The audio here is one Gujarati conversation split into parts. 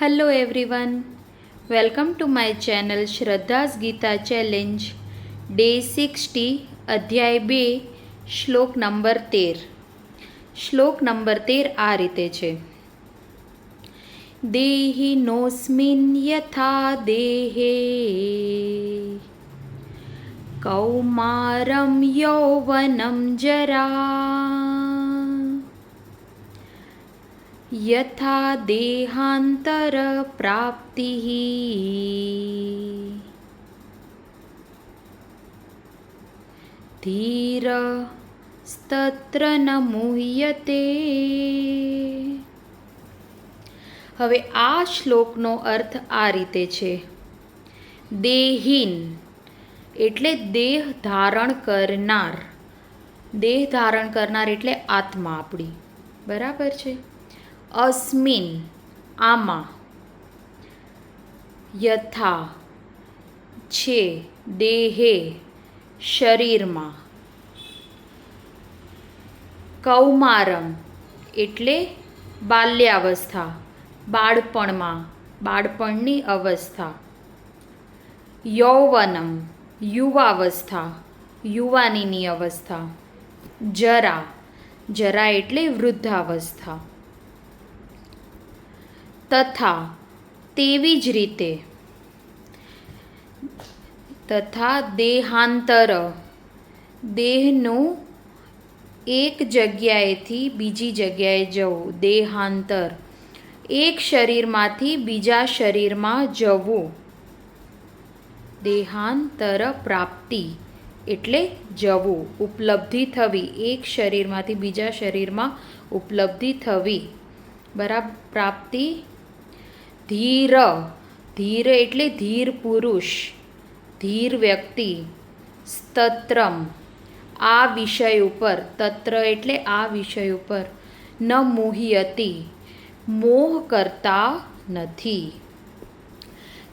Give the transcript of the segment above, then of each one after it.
Hello everyone, welcome to my channel શ્રદ્ધાસ ગીતા ચેલેન્જ ડે 60 અધ્યાય 2 શ્લોક નંબર 13. શ્લોક નંબર 13 આ રીતે છે: દેહિનોસ્મિન યથા દેહે કૌમારમ યૌવનમ જરા યથા દેહાંતર પ્રાપ્તિ ધીર સ્તત્ર ન મુહ્યતે. હવે આ શ્લોકનો અર્થ આ રીતે છે: દેહીન એટલે દેહ ધારણ કરનાર. દેહ ધારણ કરનાર એટલે આત્મા આપણી, બરાબર છે. અસ્મિન આમાં, યથા છે, દેહે શરીરમાં, કૌમારમ એટલે બાલ્યાવસ્થા, બાળપણમાં, બાળપણની અવસ્થા, યૌવનમ યુવાવસ્થા, યુવાનીની અવસ્થા, જરા જરા એટલે વૃદ્ધાવસ્થા, તથા તેવી જ રીતે, તથા દેહાંતર દેહનું એક જગ્યાએથી બીજી જગ્યાએ જવું, દેહાંતર એક શરીરમાંથી બીજા શરીરમાં જવું, દેહાંતર પ્રાપ્તિ એટલે જવું, ઉપલબ્ધિ થવી, એક શરીરમાંથી બીજા શરીરમાં ઉપલબ્ધિ થવી, બરાબર. પ્રાપ્તિ. ધીર ધીર એટલે ધીર પુરુષ, ધીર વ્યક્તિ. સ્તત્રમ આ વિષય ઉપર, તત્ર એટલે આ વિષય ઉપર, ન મોહ્યતિ મોહ કરતા નથી.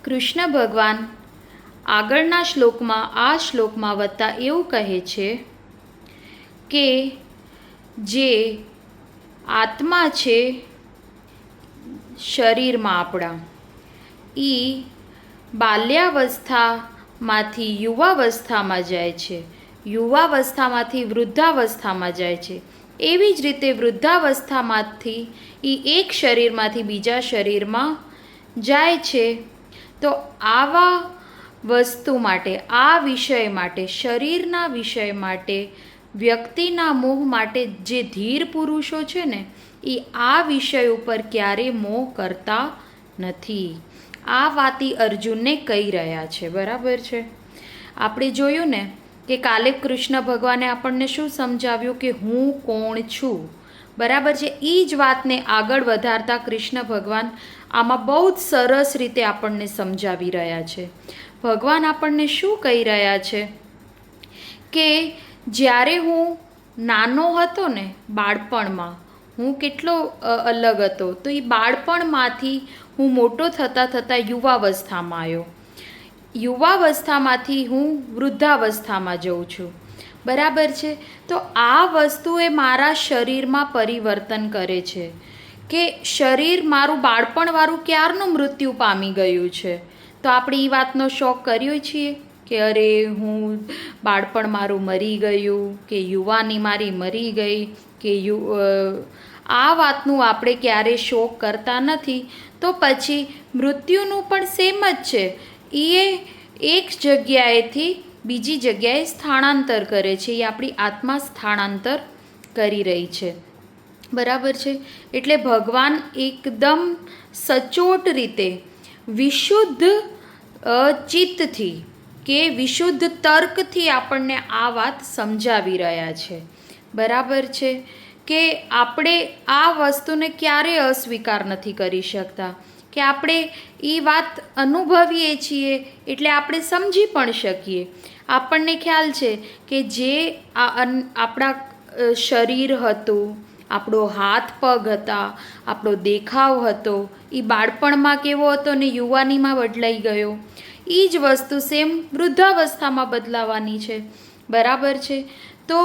કૃષ્ણ ભગવાન આગળના શ્લોકમાં, આ શ્લોકમાં વત્તા એવું કહે છે કે જે આત્મા છે શરીરમાં આપણા, એ બાલ્યાવસ્થામાંથી યુવાવસ્થામાં જાય છે, યુવાવસ્થામાંથી વૃદ્ધાવસ્થામાં જાય છે. એવી જ રીતે વૃદ્ધાવસ્થામાંથી એ એક શરીરમાંથી બીજા શરીરમાં જાય છે. તો આવા વસ્તુ માટે, આ વિષય માટે, શરીરના વિષય માટે, વ્યક્તિના મોહ માટે જે ધીર પુરુષો છે ને, એ આ વિષય ઉપર ક્યારેય મોહ કરતા નથી. આ વાત અર્જુનને કહી રહ્યા છે, બરાબર છે. આપણે જોયું ને કે કાલે કૃષ્ણ ભગવાને આપણને શું સમજાવ્યું કે હું કોણ છું, બરાબર છે. એ જ વાતને આગળ વધારતા કૃષ્ણ ભગવાન આમાં બહુ જ સરસ રીતે આપણને સમજાવી રહ્યા છે. ભગવાન આપણને શું કહી રહ્યા છે કે જ્યારે હું નાનો હતો ને, બાળપણમાં હું કેટલો અલગ હતો, તો એ બાળપણમાંથી હું મોટો થતાં થતાં યુવાવસ્થામાં આવ્યો, યુવાવસ્થામાંથી હું વૃદ્ધાવસ્થામાં જઉં છું, બરાબર છે. તો આ વસ્તુ એ મારા શરીરમાં પરિવર્તન કરે છે કે શરીર મારું બાળપણવાળું ક્યારનું મૃત્યુ પામી ગયું છે. તો આપણે એ વાતનો શોખ કર્યો છીએ કે અરે હું બાળપણ મારું મરી ગયું, કે યુવાની મારી મરી ગઈ, કે આ વાતનું આપણે ક્યારેય શોક કરતા નથી. તો પછી મૃત્યુનું પણ સેમ જ છે. એ એક જગ્યાએથી બીજી જગ્યાએ સ્થાનાંતર કરે છે, એ આપણી આત્મા સ્થાનાંતર કરી રહી છે, બરાબર છે. એટલે ભગવાન એકદમ સચોટ રીતે વિશુદ્ધ ચિત્તથી કે વિશુદ્ધ તર્કથી આપણને આ વાત સમજાવી રહ્યા છે, બરાબર છે. કે આપણે આ વસ્તુને ક્યારેય અસ્વીકાર નથી કરી શકતા, કે આપણે એ વાત અનુભવીએ છીએ એટલે આપણે સમજી પણ શકીએ. આપણને ખ્યાલ છે કે જે આપણા શરીર હતું, આપણો હાથ પગ હતા, આપણો દેખાવ હતો, એ બાળપણમાં કેવો હતો ને યુવાનીમાં બદલાઈ ગયો. એ જ વસ્તુ સેમ વૃદ્ધાવસ્થામાં બદલાવાની છે, બરાબર છે. તો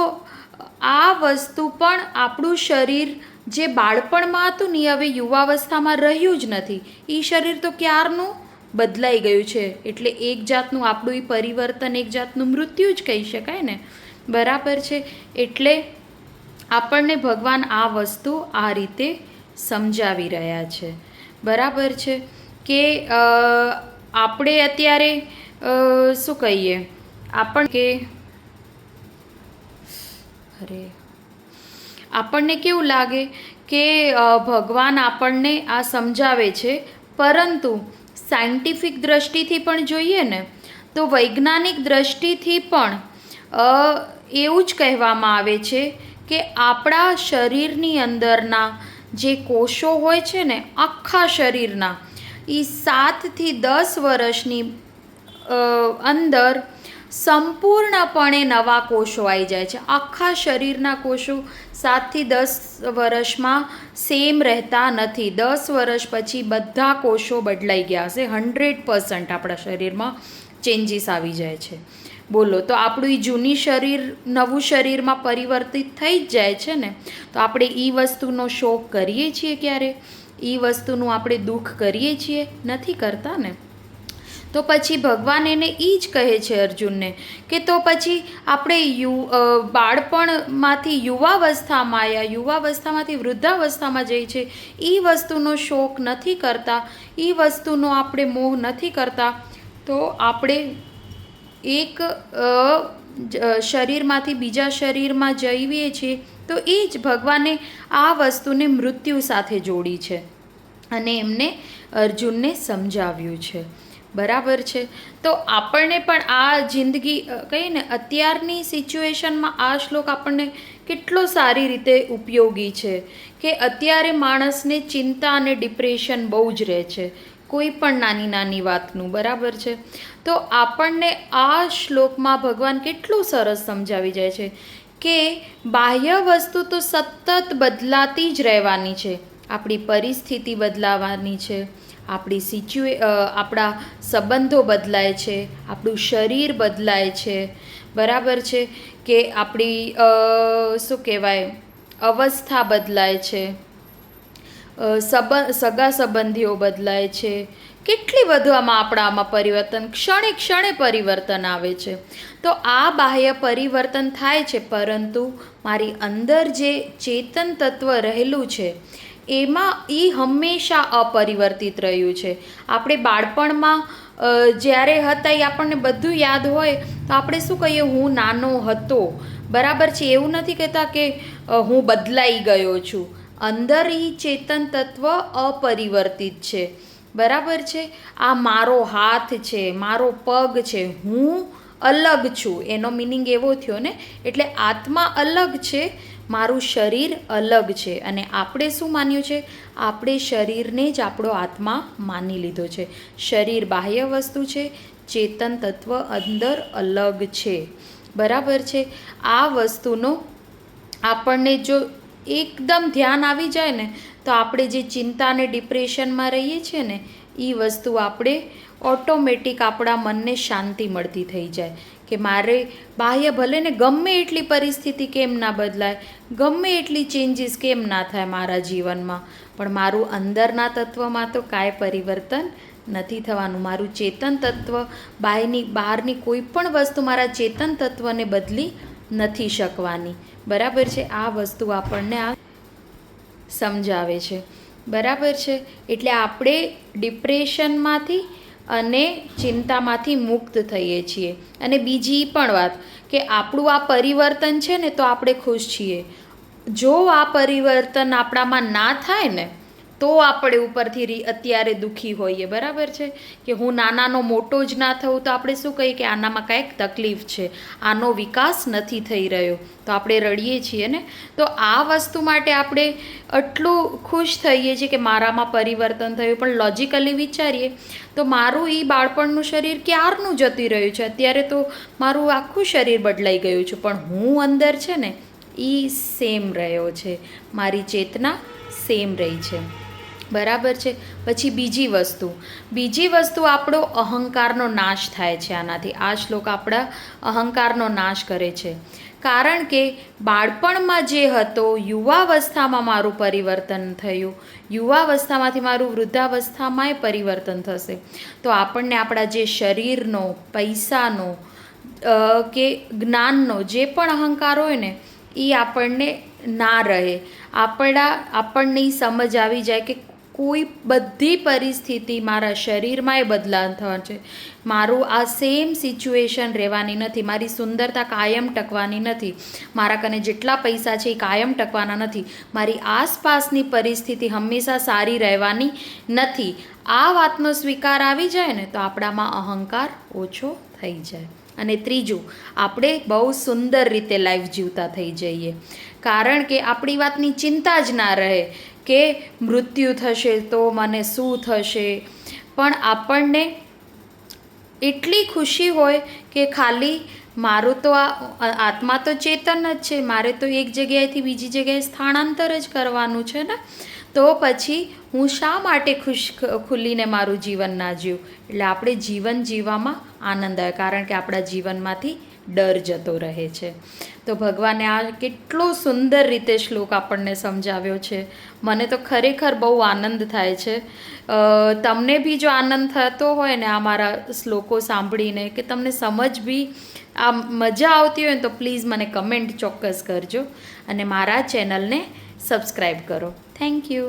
આ વસ્તુ પણ આપણું શરીર જે બાળપણમાં હતું ને એ હવે યુવાવસ્થામાં રહ્યું જ નથી. એ શરીર તો ક્યારનું બદલાઈ ગયું છે. એટલે એક જાતનું આપણું એ પરિવર્તન એક જાતનું મૃત્યુ જ કહી શકાય ને. બરાબર છે. એટલે આપણને ભગવાન આ વસ્તુ આ રીતે સમજાવી રહ્યા છે. બરાબર છે કે આપણે અત્યારે શું કહીએ આપણને કેવું લાગે કે ભગવાન આપણને આ સમજાવે છે, પરંતુ સાયન્ટિફિક દ્રષ્ટિથી પણ જોઈએ ને તો વૈજ્ઞાનિક દ્રષ્ટિથી પણ એવું જ કહેવામાં આવે છે કે આપણા શરીરની અંદરના જે કોષો હોય છે ને, આખા શરીરના, એ 7થી 10 વર્ષની અંદર સંપૂર્ણપણે નવા કોષો આવી જાય છે. આખા શરીરના કોષો 7થી 10 વર્ષમાં સેમ રહેતા નથી. 10 વર્ષ પછી બધા કોષો બદલાઈ ગયા હશે. 100% આપણા શરીરમાં ચેન્જીસ આવી જાય છે. બોલો, તો આપણું એ જૂની શરીર નવું શરીરમાં પરિવર્તિત થઈ જ જાય છે ને. તો આપણે એ વસ્તુનો શોક કરીએ છીએ ક્યારે? એ વસ્તુનું આપણે દુઃખ કરીએ છીએ? નથી કરતા ને. તો પછી ભગવાન એને એ જ કહે છે અર્જુનને કે તો પછી આપણે બાળપણમાંથી યુવાવસ્થામાં આવ્યા, યુવાવસ્થામાંથી વૃદ્ધાવસ્થામાં જઈએ છીએ, એ વસ્તુનો શોક નથી કરતા, એ વસ્તુનો આપણે મોહ નથી કરતા, તો આપણે એક શરીરમાંથી બીજા શરીરમાં જઈએ છીએ. તો એ જ ભગવાને આ વસ્તુને મૃત્યુ સાથે જોડી છે અને એમને અર્જુનને સમજાવ્યું છે. બરાબર છે. તો આપણને પણ આ જિંદગી કહીએ ને, અત્યારની સિચ્યુએશનમાં આ શ્લોક આપણને કેટલો સારી રીતે ઉપયોગી છે કે અત્યારે માણસને ચિંતા અને ડિપ્રેશન બહુ જ રહે છે, કોઈ પણ નાની નાની વાતનું. બરાબર છે. તો આપણને આ શ્લોકમાં ભગવાન કેટલું સરસ સમજાવી જાય છે કે બાહ્ય વસ્તુ તો સતત બદલાતી જ રહેવાની છે. આપણી પરિસ્થિતિ બદલાવાની છે, આપણા સંબંધો બદલાય છે, આપણું શરીર બદલાય છે. બરાબર છે કે આપણી શું કહેવાય, અવસ્થા બદલાય છે, સગા સંબંધીઓ બદલાય છે. કેટલી બધું આમાં પરિવર્તન, ક્ષણે ક્ષણે પરિવર્તન આવે છે. તો આ બાહ્ય પરિવર્તન થાય છે, પરંતુ મારી અંદર જે ચેતન તત્વ રહેલું છે એમાં એ હંમેશા અપરિવર્તિત રહ્યું છે. આપણે બાળપણમાં જ્યારે હતા એ આપણને બધું યાદ હોય તો આપણે શું કહીએ, હું નાનો હતો. બરાબર છે. એવું નથી કહેતા કે હું બદલાઈ ગયો છું. અંદર એ ચેતન તત્વ અપરિવર્તિત છે. બરાબર છે. આ મારો હાથ છે, મારો પગ છે, હું અલગ છું, એનો મિનિંગ એવો થયો ને. એટલે આત્મા અલગ છે, મારું શરીર અલગ છે. અને આપણે શું માન્યું છે? આપણે શરીરને જ આપણો આત્મા માની લીધો છે. શરીર બાહ્ય વસ્તુ છે, ચેતન તત્વ અંદર અલગ છે. બરાબર છે. આ વસ્તુનો આપણને જો એકદમ ધ્યાન આવી જાય ને, તો આપણે જે ચિંતા અને ડિપ્રેશનમાં રહીએ છીએ ને, એ વસ્તુ આપણે ઓટોમેટિક આપણા મનને શાંતિ મળતી થઈ જાય કે મારે બાહ્ય ભલે ને ગમે એટલી પરિસ્થિતિ કેમ ના બદલાય, ગમે એટલી ચેન્જીસ કેમ ના થાય મારા જીવનમાં, પણ મારું અંદરના તત્વમાં તો કાંઈ પરિવર્તન નથી થવાનું. મારું ચેતન તત્વ બહારની કોઈ પણ વસ્તુ મારા ચેતન તત્વને બદલી નથી શકવાની. બરાબર છે. આ વસ્તુ આપણને આ સમજાવે છે. બરાબર છે. એટલે આપણે ડિપ્રેશનમાંથી અને ચિંતામાંથી મુક્ત થઈએ છીએ. અને બીજી પણ વાત કે આપણું આ પરિવર્તન છે ને, તો આપણે ખુશ છીએ. જો આ પરિવર્તન આપણામાં ના થાય ને, તો આપણે ઉપરથી અત્યારે દુઃખી હોઈએ. બરાબર છે કે હું નાનાનો મોટો જ ના થવું, તો આપણે શું કહીએ કે આનામાં કાંઈક તકલીફ છે, આનો વિકાસ નથી થઈ રહ્યો, તો આપણે રડીએ છીએ ને. તો આ વસ્તુ માટે આપણે આટલું ખુશ થઈએ છીએ કે મારામાં પરિવર્તન થયું. પણ લોજિકલી વિચારીએ તો મારું એ બાળપણનું શરીર ક્યારનું જતી રહ્યું છે. અત્યારે તો મારું આખું શરીર બદલાઈ ગયું છે, પણ હું અંદર છે ને એ સેમ રહ્યો છે, મારી ચેતના સેમ રહી છે. બરાબર છે. પછી બીજી વસ્તુ આપણો અહંકારનો નાશ થાય છે આનાથી. આ શ્લોક આપણા અહંકારનો નાશ કરે છે. કારણ કે બાળપણમાં જે હતો, યુવાવસ્થામાં મારું પરિવર્તન થયું, યુવાવસ્થામાંથી મારું વૃદ્ધાવસ્થામાંય પરિવર્તન થશે. તો આપણને આપણા જે શરીરનો, પૈસાનો કે જ્ઞાનનો જે પણ અહંકાર હોય ને એ આપણને ના રહે. આપણને સમજ આવી જાય કે કોઈ બધી પરિસ્થિતિ મારા શરીરમાંય બદલાવ થવાનું છે. મારું આ સેમ સિચ્યુએશન રહેવાની નથી. મારી સુંદરતા કાયમ ટકવાની નથી. મારા કને જેટલા પૈસા છે એ કાયમ ટકવાના નથી. મારી આસપાસની પરિસ્થિતિ હંમેશા સારી રહેવાની નથી. આ વાતનો સ્વીકાર આવી જાય ને તો આપણામાં અહંકાર ઓછો થઈ જાય. અને ત્રીજું, આપણે બહુ સુંદર રીતે લાઈફ જીવતા થઈ જઈએ, કારણ કે આપણી વાતની ચિંતા જ ના રહે કે મૃત્યુ થશે તો મને શું થશે. પણ આપણને એટલી ખુશી હોય કે ખાલી મારું તો આ આત્મા તો ચેતન જ છે, મારે તો એક જગ્યાએથી બીજી જગ્યાએ સ્થાનાંતર જ કરવાનું છે ને, તો પછી હું શા માટે ખુલીને મારું જીવન ના જીવું. એટલે આપણે જીવન જીવવામાં આનંદ આવે, કારણ કે આપણા જીવનમાંથી ડર જતો રહે છે. તો ભગવાને આ કેટલો સુંદર રીતે શ્લોક આપણને સમજાવ્યો છે. મને તો ખરેખર બહુ આનંદ થાય છે. તમને બી જો આનંદ થતો હોય ને આ મારા શ્લોકો સાંભળીને, કે તમને સમજ બી આ મજા આવતી હોય ને, તો પ્લીઝ મને કમેન્ટ ચોક્કસ કરજો અને મારા ચેનલને સબસ્ક્રાઈબ કરો. Thank you.